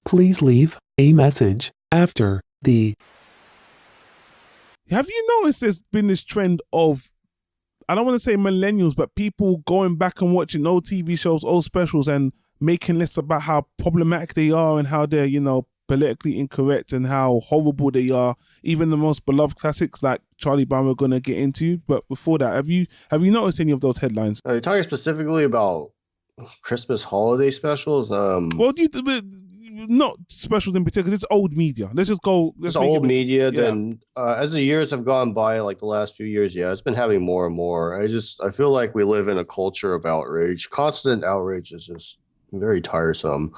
Please leave a message after the. Have you noticed there's been this trend of, I don't want to say millennials, but people going back and watching old TV shows, old specials, and making lists about how problematic they are and how they're, politically incorrect and how horrible they are. Even the most beloved classics like Charlie Brown we're going to get into. But before that, have you noticed any of those headlines? Are you talking specifically about Christmas holiday specials? Well, not specials in particular. It's old media. Let's just go. It's old media. Yeah. Then as the years have gone by, like the last few years, it's been having more and more. I feel like we live in a culture of outrage. Constant outrage is just very tiresome.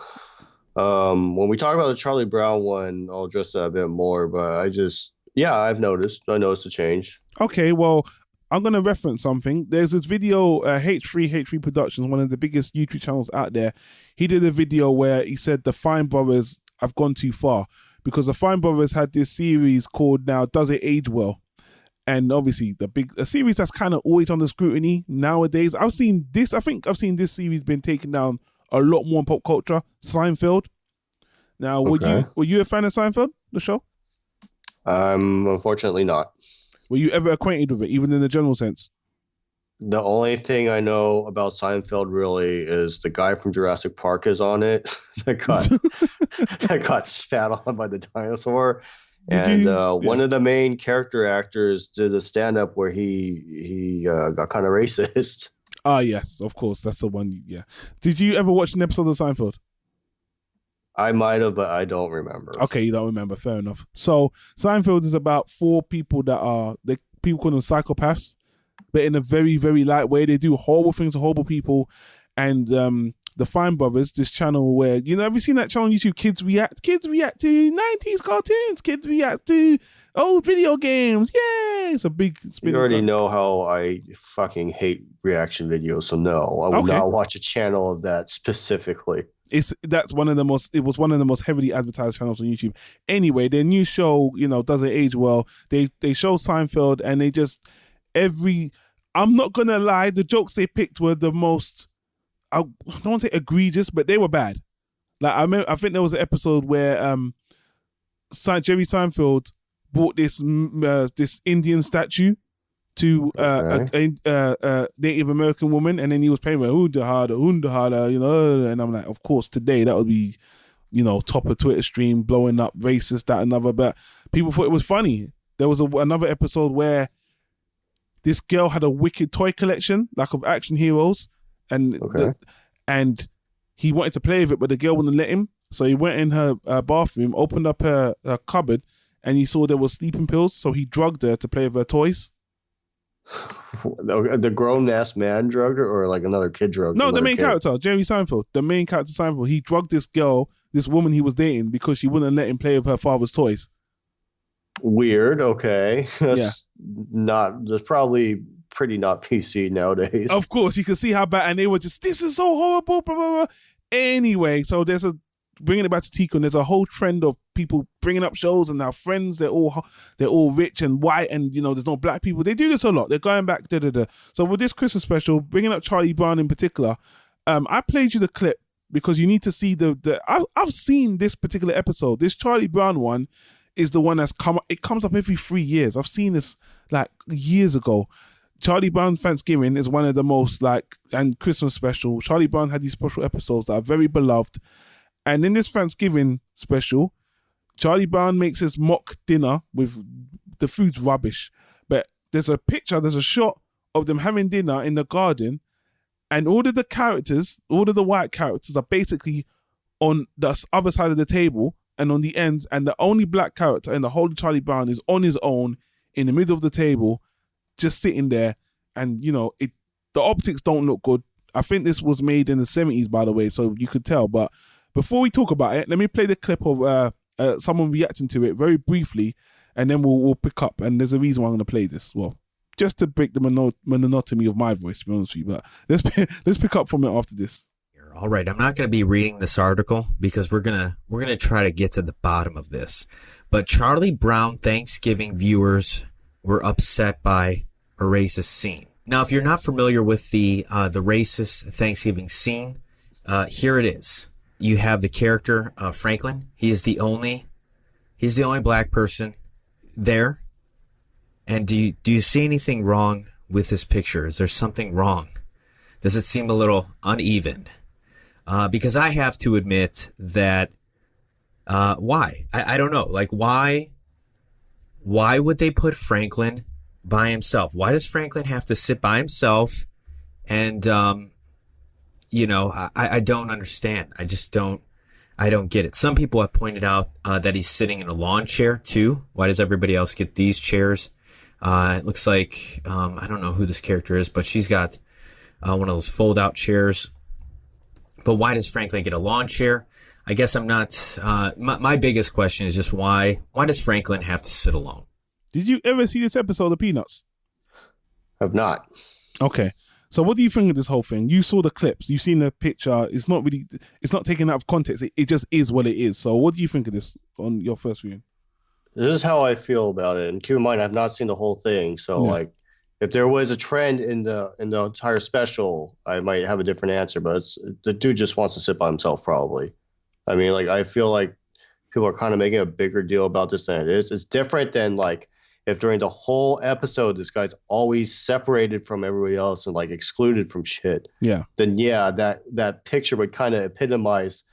When we talk about the Charlie Brown one, I'll address that a bit more. But I've noticed. I noticed a change. Okay, well, I'm going to reference something. There's this video, H3 Productions, one of the biggest YouTube channels out there. He did a video where he said the Fine Brothers have gone too far because the Fine Brothers had this series called now Does It Age Well? And obviously a series that's kind of always under scrutiny nowadays. I think I've seen this series been taken down a lot more in pop culture. Seinfeld. Now, were you a fan of Seinfeld, the show? Unfortunately not. Were you ever acquainted with it, even in the general sense? The only thing I know about Seinfeld really is the guy from Jurassic Park is on it that got spat on by the dinosaur. One of the main character actors did a stand-up where he got kind of racist. Ah, yes, of course. That's the one, yeah. Did you ever watch an episode of Seinfeld? I might have, but I don't remember. Okay, you don't remember. Fair enough. So Seinfeld is about four people people call them psychopaths, but in a very, very light way. They do horrible things to horrible people. And the Fine Brothers, this channel where, have you seen that channel on YouTube? Kids react to 90s cartoons. Kids react to old video games. Yay! You already know how I fucking hate reaction videos, so no, I would not watch a channel of that specifically. It was one of the most heavily advertised channels on YouTube. Anyway, their new show, Does It Age Well? They show Seinfeld, and they just I'm not gonna lie, the jokes they picked were the most, I don't want to say egregious, but they were bad. Like I think there was an episode where Jerry Seinfeld bought this Indian statue to a Native American woman, and then he was playing with Hundahada, and I'm like, of course, today that would be, top of Twitter stream, blowing up, racist, that, another, but people thought it was funny. There was another episode where this girl had a wicked toy collection, like of action heroes, and he wanted to play with it, but the girl wouldn't let him, so he went in her bathroom, opened up her cupboard, and he saw there was sleeping pills, so he drugged her to play with her toys. The grown-ass man drugged her, or like another kid drugged her? No, the main character, Jerry Seinfeld. The main character, Seinfeld. He drugged this girl, this woman he was dating, because she wouldn't let him play with her father's toys. Weird, okay. That's probably pretty not PC nowadays. Of course, you can see how bad, and they were just, this is so horrible, blah, blah, blah. Anyway, so bringing it back to Tico, there's a whole trend of people bringing up shows and our friends, they're all rich and white, and there's no black people. They do this a lot. They're going back, So with this Christmas special, bringing up Charlie Brown in particular, I played you the clip because you need to see I've seen this particular episode. This Charlie Brown one is the one it comes up every 3 years. I've seen this like years ago. Charlie Brown Thanksgiving is one of the most and Christmas special. Charlie Brown had these special episodes that are very beloved. And in this Thanksgiving special, Charlie Brown makes his mock dinner with the food's rubbish. But there's a shot of them having dinner in the garden, and all of the white characters are basically on the other side of the table and on the ends, and the only black character in the whole of Charlie Brown is on his own in the middle of the table, just sitting there. And, the optics don't look good. I think this was made in the 70s, by the way, so you could tell. But before we talk about it, let me play the clip of someone reacting to it very briefly, and then we'll pick up. And there's a reason why I'm going to play this. Well, just to break the monotony of my voice, to be honest with you. But let's pick up from it after this. All right, I'm not going to be reading this article because we're gonna try to get to the bottom of this. But Charlie Brown Thanksgiving viewers were upset by a racist scene. Now, if you're not familiar with the racist Thanksgiving scene, here it is. you have the character Franklin. He's the only black person there. And do you see anything wrong with this picture? Is there something wrong? Does it seem a little uneven? Because I have to admit that why? I don't know. Like, why would they put Franklin by himself? Why does Franklin have to sit by himself? And I don't understand. I don't get it. Some people have pointed out that he's sitting in a lawn chair too. Why does everybody else get these chairs? It looks like I don't know who this character is, but she's got one of those fold-out chairs. But why does Franklin get a lawn chair? I guess I'm not. My biggest question is just why does Franklin have to sit alone? Did you ever see this episode of Peanuts? I've not. Okay. So what do you think of this whole thing? You saw the clips. You've seen the picture. It's not taken out of context. It just is what it is. So what do you think of this on your first viewing? This is how I feel about it. And keep in mind, I've not seen the whole thing. So like, if there was a trend in the entire special, I might have a different answer. But the dude just wants to sit by himself, probably. I mean, like, I feel like people are kind of making a bigger deal about this than it is. It's different than like if during the whole episode this guy's always separated from everybody else and like excluded from shit. Yeah. Then that picture would kind of epitomize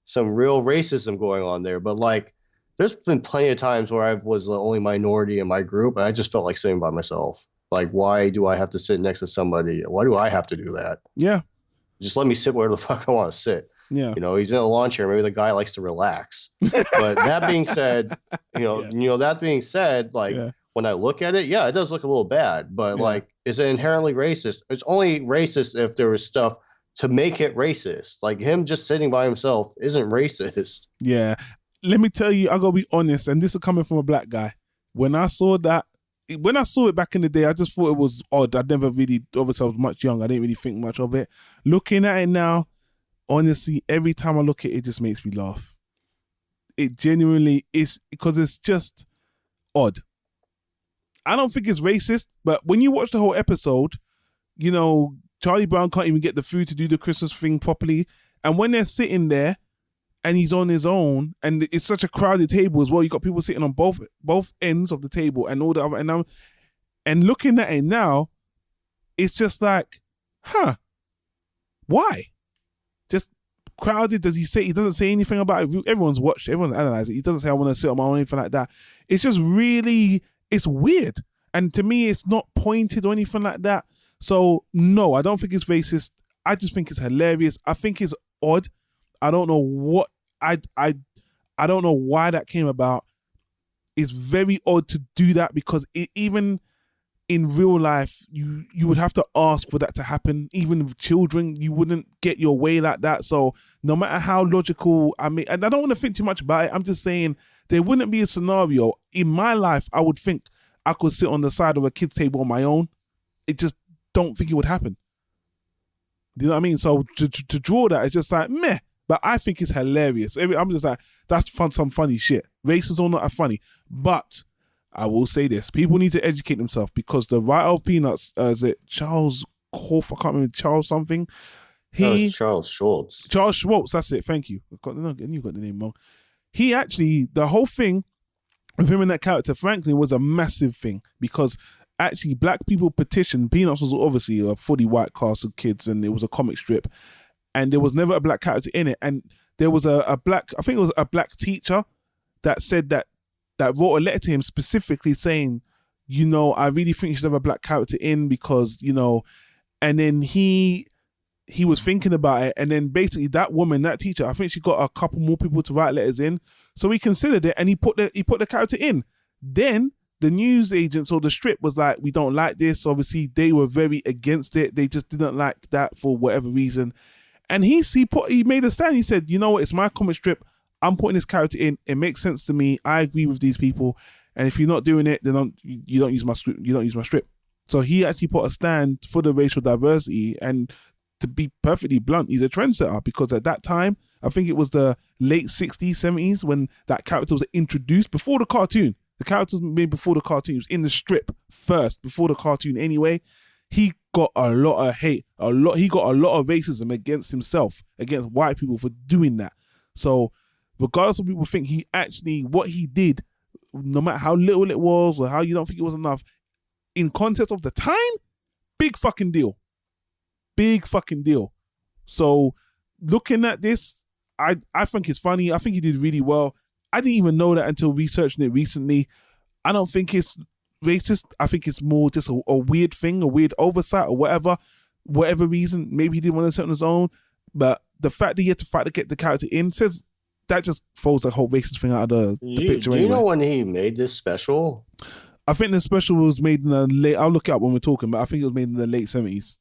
some real racism going on there. But like, there's been plenty of times where I was the only minority in my group, and I just felt like sitting by myself. Like, why do I have to sit next to somebody? Why do I have to do that? Yeah. Just let me sit where the fuck I want to sit. Yeah. You know, he's in a lawn chair. Maybe the guy likes to relax. But that being said, that being said, like, when I look at it, it does look a little bad. But like, is it inherently racist? It's only racist if there was stuff to make it racist. Like, him just sitting by himself isn't racist. Yeah. Let me tell you, I gotta be honest, and this is coming from a black guy. When I saw it back in the day, I just thought it was odd. I'd never really, obviously I was much younger, I didn't really think much of it. Looking at it now, honestly, every time I look at it, it just makes me laugh. It genuinely is, because it's just odd. I don't think it's racist, but when you watch the whole episode, Charlie Brown can't even get the food to do the Christmas thing properly. And when they're sitting there, and he's on his own, and it's such a crowded table as well. You got people sitting on both ends of the table, and all the other. And looking at it now, it's just like, why? Just crowded. Does he say? He doesn't say anything about it. Everyone's watched. Everyone's analyzed it. He doesn't say I want to sit on my own, anything like that. It's just really, it's weird, and to me, it's not pointed or anything like that. So no, I don't think it's racist. I just think it's hilarious. I think it's odd. I don't know what. I don't know why that came about. It's very odd to do that, because even in real life, you would have to ask for that to happen. Even with children, you wouldn't get your way like that. So no matter how logical, and I don't want to think too much about it. I'm just saying there wouldn't be a scenario in my life I would think I could sit on the side of a kid's table on my own. It just don't think it would happen. Do you know what I mean? So to draw that, it's just like meh. But I think it's hilarious. I'm just like, that's some funny shit. Racist or not, are funny. But I will say this. People need to educate themselves, because the writer of Peanuts, is it Charles Korf? I can't remember, Charles something. Charles Schwartz. Charles Schwartz, that's it. Thank you. You got the name wrong. He actually, the whole thing with him and that character, Franklin, was a massive thing, because actually black people petitioned. Peanuts was obviously a fully white cast of kids, and it was a comic strip. And there was never a black character in it. And there was a black, I think it was a black teacher that said that wrote a letter to him specifically saying, I really think you should have a black character in, because, and then he was thinking about it. And then basically that woman, that teacher, I think she got a couple more people to write letters in. So he considered it, and he put the character in. Then the news agents or the strip was like, we don't like this. Obviously they were very against it. They just didn't like that for whatever reason. And he made a stand. He said, you know what, it's my comic strip. I'm putting this character in. It makes sense to me. I agree with these people. And if you're not doing it, then you don't use my script. You don't use my strip. So he actually put a stand for the racial diversity. And to be perfectly blunt, he's a trendsetter, because at that time, I think it was the late 60s, 70s, when that character was introduced before the cartoon. The character was made before the cartoon. It was in the strip first, before the cartoon anyway. he got a lot of hate, he got a lot of racism against himself, against white people for doing that. So regardless of what people think, what he did, no matter how little it was or how you don't think it was enough, in context of the time, big fucking deal. Big fucking deal. So looking at this, I think it's funny. I think he did really well. I didn't even know that until researching it recently. I don't think it's racist. I think it's more just a weird thing, a weird oversight or whatever reason. Maybe he didn't want to set on his own. But the fact that he had to fight to get the character in says that just throws the whole racist thing out of the picture. Do you anyway. know when he made this special? I think the special was made in the late, I'll look it up when we're talking, but I think it was made in the late 70s.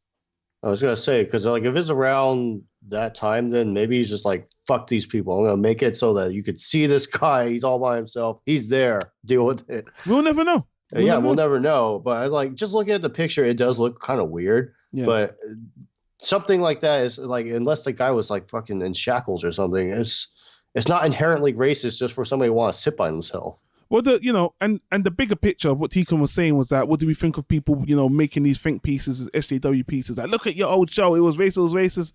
I was going to say, because like if it's around that time, then maybe he's just like, fuck these people. I'm going to make it so that you could see this guy. He's all by himself. He's there. Deal with it. We'll never know. We'll never know. But like, just looking at the picture, it does look kind of weird. Yeah. But something like that is like, unless the guy was like fucking in shackles or something, it's not inherently racist just for somebody to want to sit by themselves. Well, and the bigger picture of what Tikon was saying was that, what do we think of people, making these think pieces, SJW pieces? Like, look at your old show. It was racist.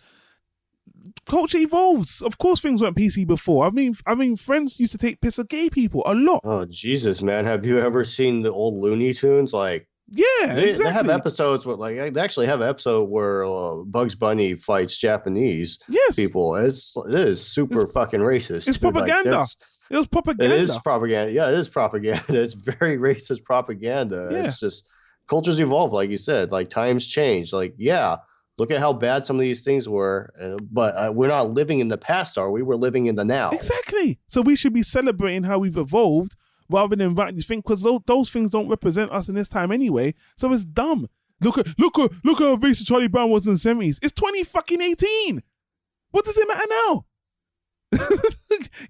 Culture evolves. Of course, things weren't PC before. I mean, Friends used to take piss of gay people a lot. Oh, Jesus, man. Have you ever seen the old Looney Tunes? Like, yeah, they exactly. have episodes where, like, they actually have an episode where Bugs Bunny fights Japanese people. It is super fucking racist. It's propaganda. Like, it was propaganda. It is propaganda. Yeah, it is propaganda. It's very racist propaganda. Yeah. It's just cultures evolve, like you said. Like times change. Like, yeah, look at how bad some of these things were. But we're not living in the past, are we? We're living in the now. Exactly. So we should be celebrating how we've evolved rather than writing these things, because those things don't represent us in this time anyway. So it's dumb. Look at how racist Charlie Brown was in the 70s. It's 2018. What does it matter now?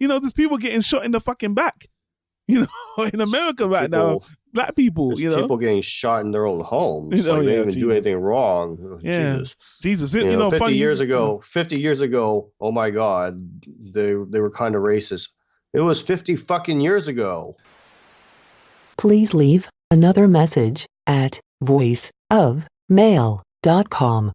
There's people getting shot in the fucking back, in America now. Black people, people getting shot in their own homes. Like they didn't even do anything wrong. Oh, yeah. Jesus. 50 years ago, oh my God, they were kind of racist. It was 50 fucking years ago. Please leave another message at voiceofmail.com.